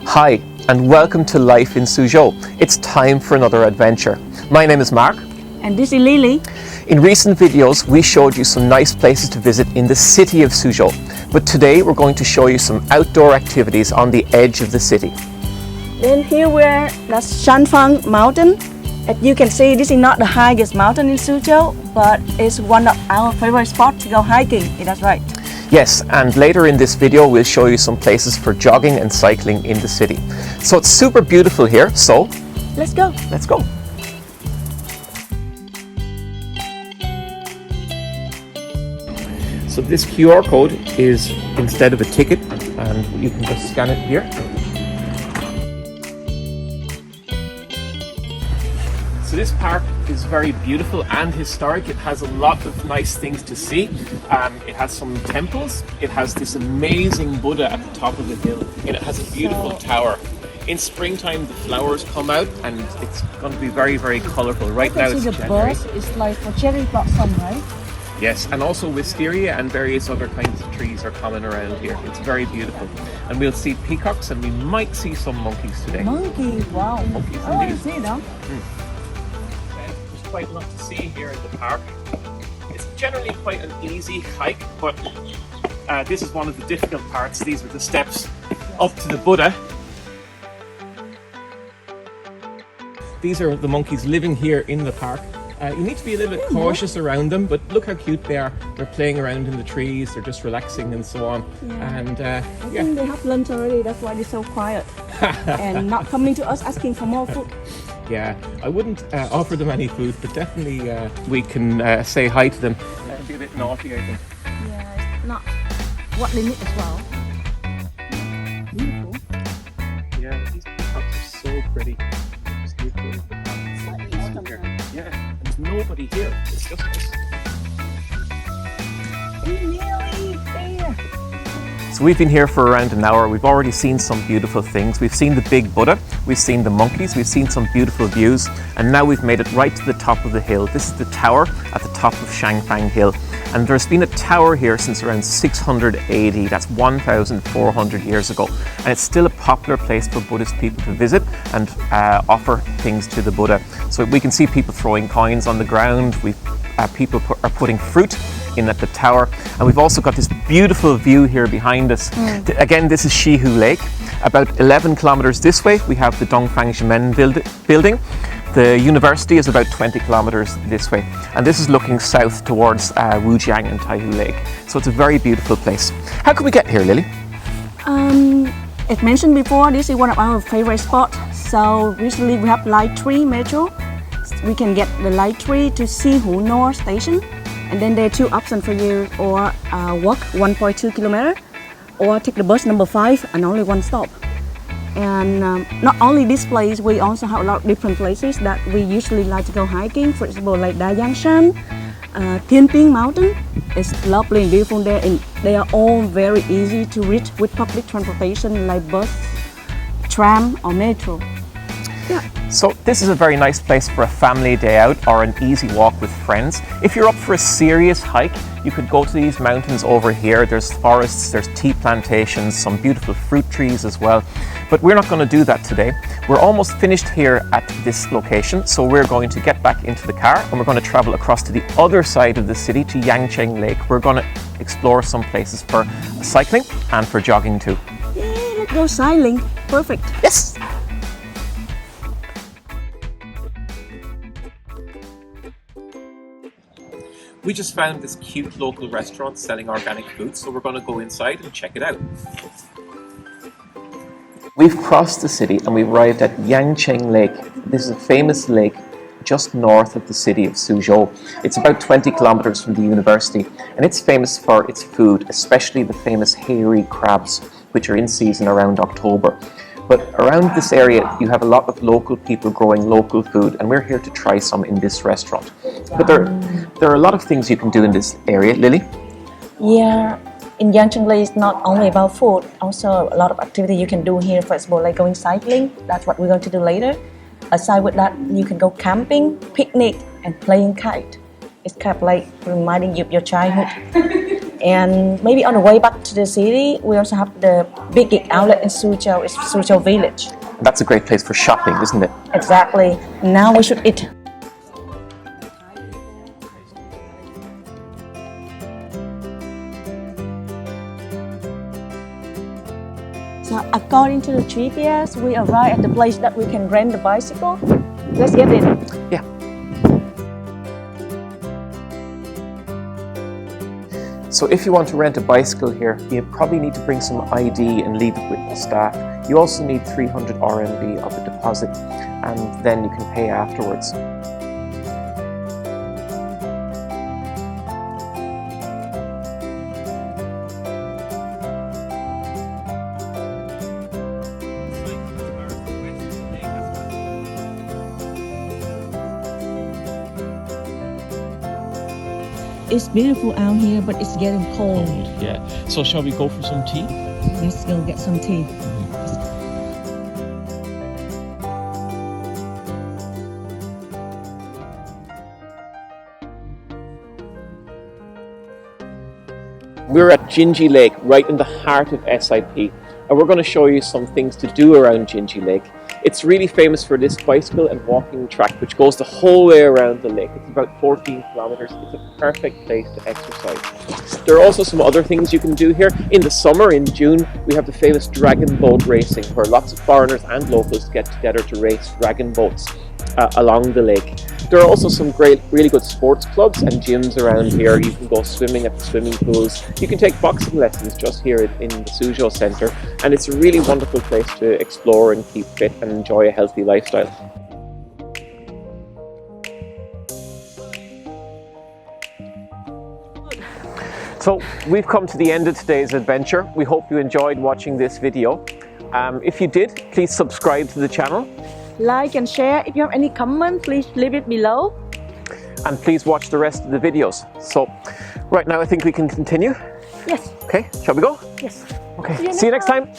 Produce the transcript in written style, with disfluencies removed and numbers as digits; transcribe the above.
Hi, and welcome to Life in Suzhou. It's time for another adventure. My name is Mark. And this is Lili. In recent videos, we showed you some nice places to visit in the city of Suzhou. But today, we're going to show you some outdoor activities on the edge of the city. Then here we're at ShangFang Mountain. As you can see, this is not the highest mountain in Suzhou, but it's one of our favorite spots to go hiking. That's right. Yes, and later in this video, we'll show you some places for jogging and cycling in the city. So it's super beautiful here, so let's go. Let's go. So this QR code is instead of a ticket, and you can just scan it here. So this park is very beautiful and historic. It has a lot of nice things to see. It has some temples. It has this amazing Buddha at the top of the hill, and it has a beautiful tower. In springtime, the flowers come out, and it's going to be very, very colorful. Right now, it's January. The bus is like for cherry blossom, right? Yes, and also wisteria and various other kinds of trees are common around here. It's very beautiful. And we'll see peacocks, and we might see some monkeys today. Monkeys, wow. Monkeys, I want indeed. to see them. There's quite a lot to see here in the park. It's generally quite an easy hike, but this is one of the difficult parts. These are the steps up to the Buddha. These are the monkeys living here in the park. You need to be a little bit cautious around them, but look how cute they are. They're playing around in the trees, they're just relaxing and so on. Yeah. And I think they have lunch already, that's why they're so quiet. And not coming to us asking for more food. Yeah, I wouldn't offer them any food, but definitely we can say hi to them. Be a bit naughty, I think. Yeah, it's not what they need as well. Beautiful. Yeah, these peacocks are so pretty. Just beautiful. Yeah, and there's nobody here. It's just us. It's nearly there. So we've been here for around an hour. We've already seen some beautiful things. We've seen the big Buddha, we've seen the monkeys, we've seen some beautiful views, and now we've made it right to the top of the hill. This is the tower at the top of Shangfang Hill. And there's been a tower here since around 600 AD, that's 1,400 years ago. And it's still a popular place for Buddhist people to visit and offer things to the Buddha. So we can see people throwing coins on the ground, people are putting fruit in at the tower, and we've also got this beautiful view here behind us. Again, this is Gingzhu Lake. About 11 kilometers this way, we have the Dongfang building. The university is about 20 kilometers this way, and this is looking south towards Wujiang and Taihu Lake. So it's a very beautiful place. How can we get here, Lily? As mentioned before, this is one of our favorite spots. So recently we have Light 3 metro. We can get the Light 3 to Xi'an North Station, and then there are two options for you: or walk 1.2 kilometers, or take the bus number 5 and only one stop. And not only this place, we also have a lot of different places that we usually like to go hiking. For example, like Yangcheng, Lake Mountain. It's lovely and beautiful there, and they are all very easy to reach with public transportation like bus, tram or metro. Yeah. So this is a very nice place for a family day out or an easy walk with friends. If you're up for a serious hike, you could go to these mountains over here. There's forests, there's tea plantations, some beautiful fruit trees as well. But we're not going to do that today. We're almost finished here at this location, so we're going to get back into the car and we're going to travel across to the other side of the city to Yangcheng Lake. We're going to explore some places for cycling and for jogging too. Yeah, let's go cycling. Perfect. Yes! We just found this cute local restaurant selling organic food, so we're going to go inside and check it out. We've crossed the city and we've arrived at Yangcheng Lake. This is a famous lake just north of the city of Suzhou. It's about 20 kilometers from the university, and it's famous for its food, especially the famous hairy crabs, which are in season around October. But around this area, you have a lot of local people growing local food, and we're here to try some in this restaurant. But there are a lot of things you can do in this area. Lily? Yeah, in Yangcheng Lake, it's not only about food, also a lot of activity you can do here. For example, like going cycling, that's what we're going to do later. Aside with that, you can go camping, picnic, and playing kite. It's kind of like reminding you of your childhood. And maybe on the way back to the city, we also have the big outlet in Suzhou. It's Suzhou Village. That's a great place for shopping, isn't it? Exactly. Now we should eat. So according to the GPS, we arrive at the place that we can rent the bicycle. Let's get in. Yeah. So if you want to rent a bicycle here, you probably need to bring some ID and leave it with the staff. You also need 300 RMB of a deposit, and then you can pay afterwards. It's beautiful out here, but it's getting cold. Yeah. So shall we go for some tea? Let's go get some tea. We're at Jinji Lake, right in the heart of SIP, and we're going to show you some things to do around Jinji Lake. It's really famous for this bicycle and walking track which goes the whole way around the lake. It's about 14 kilometers. It's a perfect place to exercise. There are also some other things you can do here. In the summer, in June, we have the famous dragon boat racing, where lots of foreigners and locals get together to race dragon boats along the lake. There are also some great, really good sports clubs and gyms around here. You can go swimming at the swimming pools. You can take boxing lessons just here in the Suzhou Centre, and it's a really wonderful place to explore and keep fit and enjoy a healthy lifestyle. So we've come to the end of today's adventure. We hope you enjoyed watching this video. If you did, please subscribe to the channel. Like and share. If you have any comment, please leave it below. And please watch the rest of the videos. So right now I think we can continue. Yes. Okay, shall we go? Yes. Okay, see you next time.